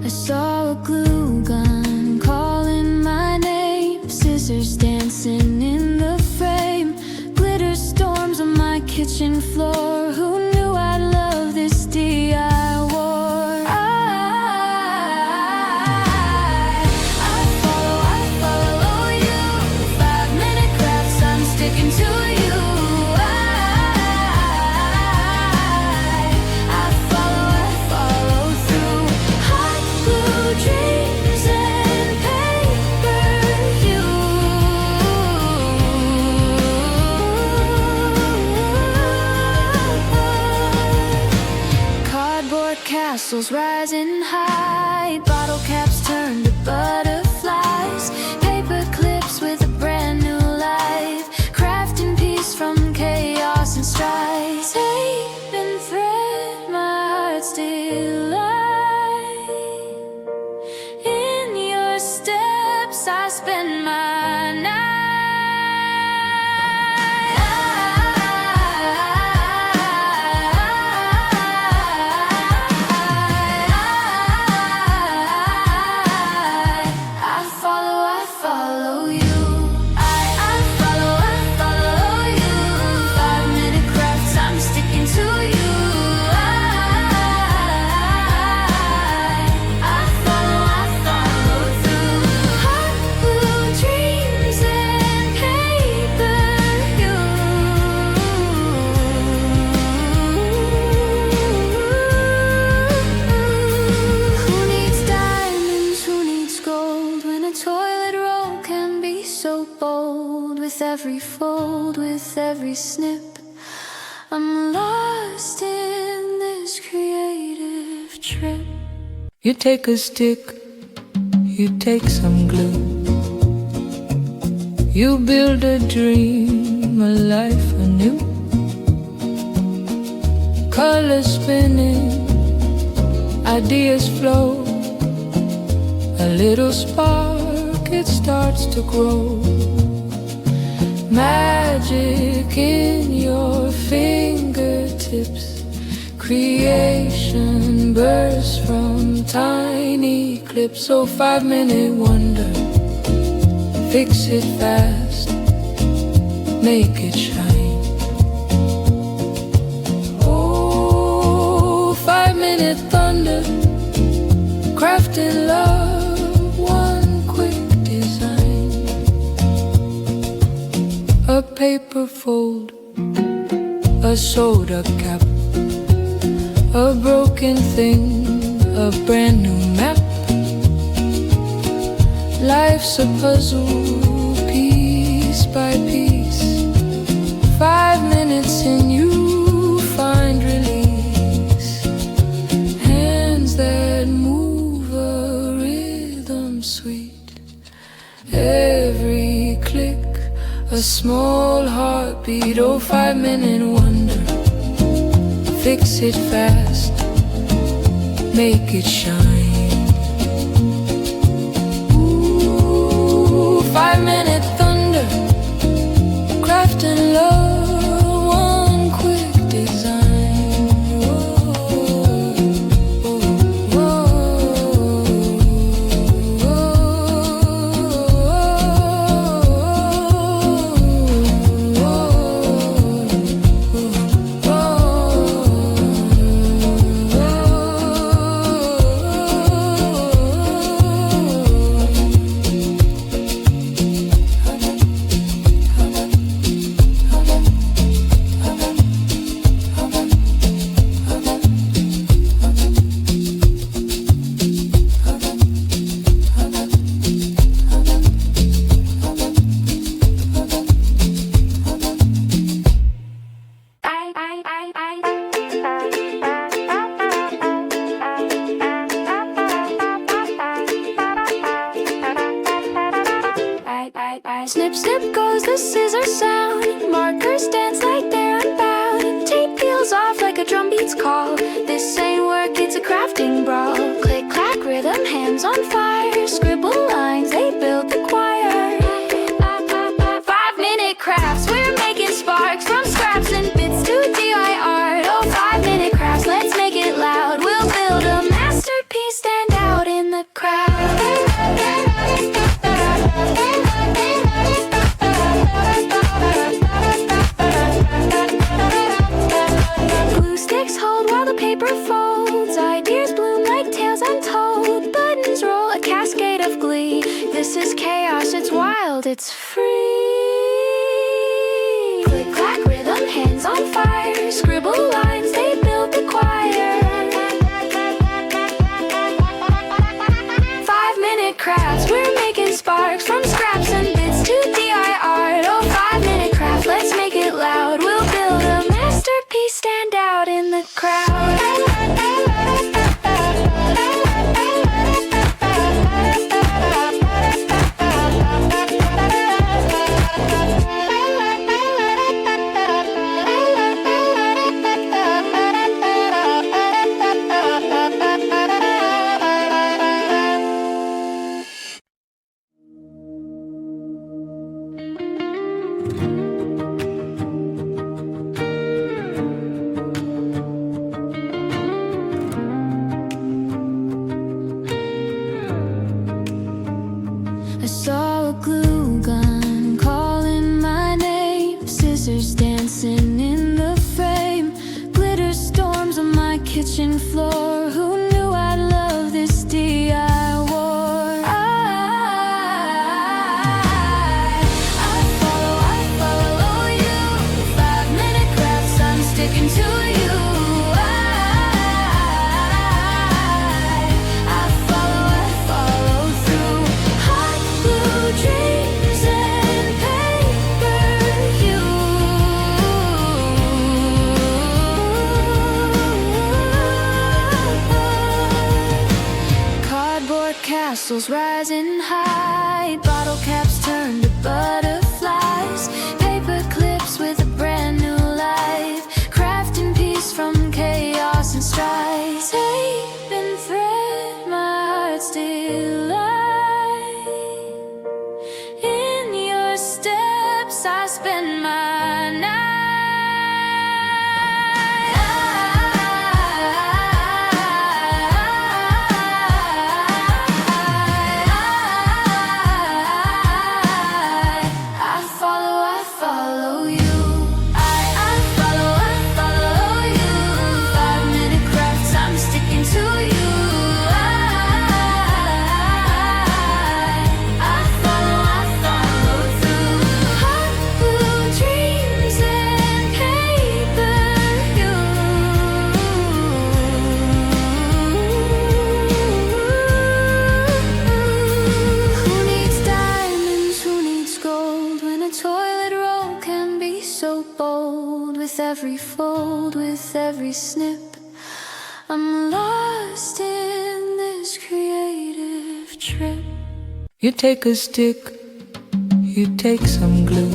I saw a glue gun calling my name, scissors dancing in the frame, glitter storms on my kitchen floor. Who knew I'd love this DIY war? I follow you. 5-minute crafts, I'm sticking to you. I follow through. Hot glue dreams and paper you. Cardboard castles rising high, bottle caps turned to butterflies, paper clips with a brand new life, crafting peace from chaos and strife. Tape and thread, my heart's delight. In your steps I spend my night. I follow you. I follow you. 5-minute crafts, I'm sticking to you. I follow through. Hot glue dreams and paper you. Who needs diamonds? Who needs gold? When a toilet roll can be so bold. With every fold, with every snip, I'm lost in this creative trip. You take a stick, you take some glue, you build a dream, a life anew. Colors spinning, ideas flow, a little spark, it starts to grow. Magic in your fingertips, creation bursts from tiny clips. Oh, 5-minute wonder, fix it fast, make it shine. Oh, 5-minute thunder, crafting love, one quick design. A paper fold, a sewed up cap, a broken thing, a brand new map. Life's a puzzle, piece by piece. 5 minutes and you find release. Hands that move a rhythm sweet. Every click, a small heartbeat. Oh, 5-minute wonder, fix it fast, make it shine. Ooh, 5-minute thunder, crafting love, one quick design. Snip, snip goes the scissor sound. Markers dance like they're unbound. Tape peels off like a drum beat's call. This ain't work, it's a crafting brawl. Click, clack, rhythm, hands on fire. Scribble lines, they build the choir. 5-minute crafts, we're making sparks. From scraps and bits to DIY art. Oh, 5-minute crafts, let's make it loud. We'll build a masterpiece, stand out in I saw a glue gun calling my name, scissors dancing in the frame, glitter storms on my kitchen floor. Who knew I'd love this DIY war? I follow you. 5-minute crafts, I'm sticking to you. I follow through. Hot blue dreams and paper Cardboard castles rising high, bottle caps turn to butterflies, paper clips with a brand new life, crafting peace from chaos and strife. Tape and thread, my heart's delight. In your steps I spend my night. I follow you. I follow you. 5-minute crafts, I'm sticking to you. I follow through. Hot blue dreams and paper Who needs diamonds, who needs gold, when a toilet roll can be so bold? With every fold, with every snip, I'm lost in this creative trip. You take a stick, you take some glue,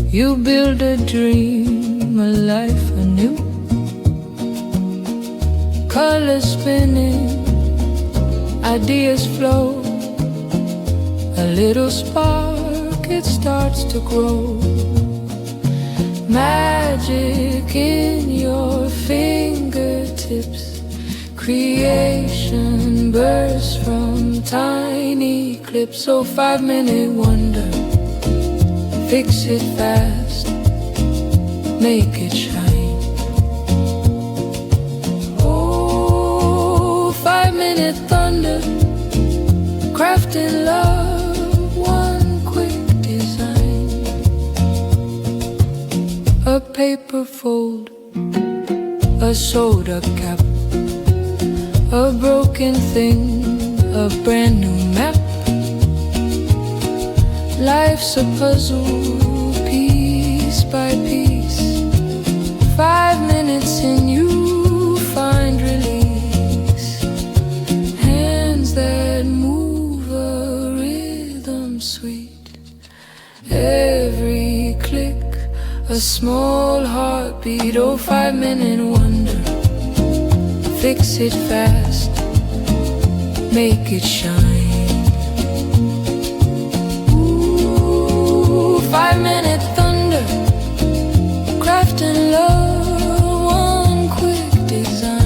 you build a dream, a life anew. Colors spinning, ideas flow, a little spark, it starts to grow. Magic in your fingertips, creation bursts from tiny clips. Oh, 5-minute wonder, fix it fast, make it shine. Oh, 5-minute thunder, crafting love, one quick design. A paper fold, a soda cap, a broken thing, a brand new map. Life's a puzzle, piece by piece. 5 minutes and you find release. Hands that move a rhythm sweet. Every click, a small heartbeat. Oh, 5-minute wonder, fix it fast, make it shine. Ooh, 5-minute thunder, crafting love, one quick design.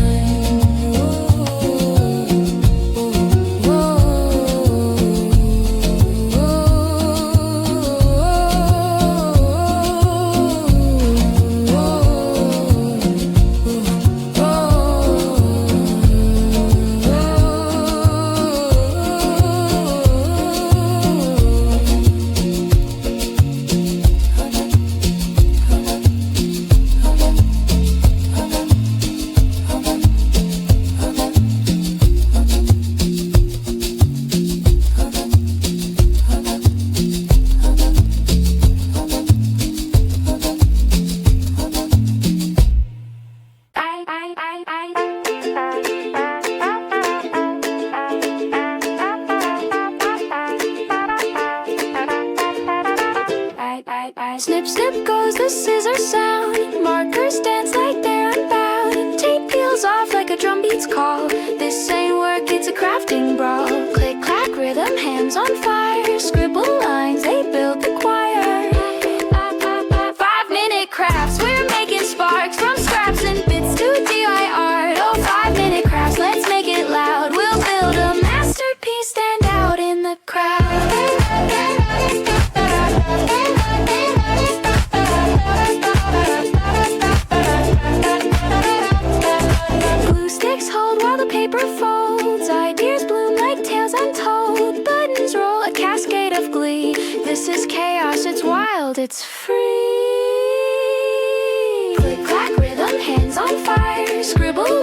Snip, snip goes the scissor sound. Markers dance like they're unbound. Tape peels off like a drum beat's call. This ain't work, it's a crafting brawl. Click, clack, rhythm, hands on fire. Scribble lines, they build the choir. 5-minute crafts, we're making sparks. From scraps and bits to DIY art. Oh, 5-minute crafts, let's make it loud. We'll build a masterpiece, stand out in paper folds, ideas bloom like tales untold. Buttons roll, a cascade of glee. This is chaos, it's wild, it's free. Click clack rhythm, hands on fire. Scribble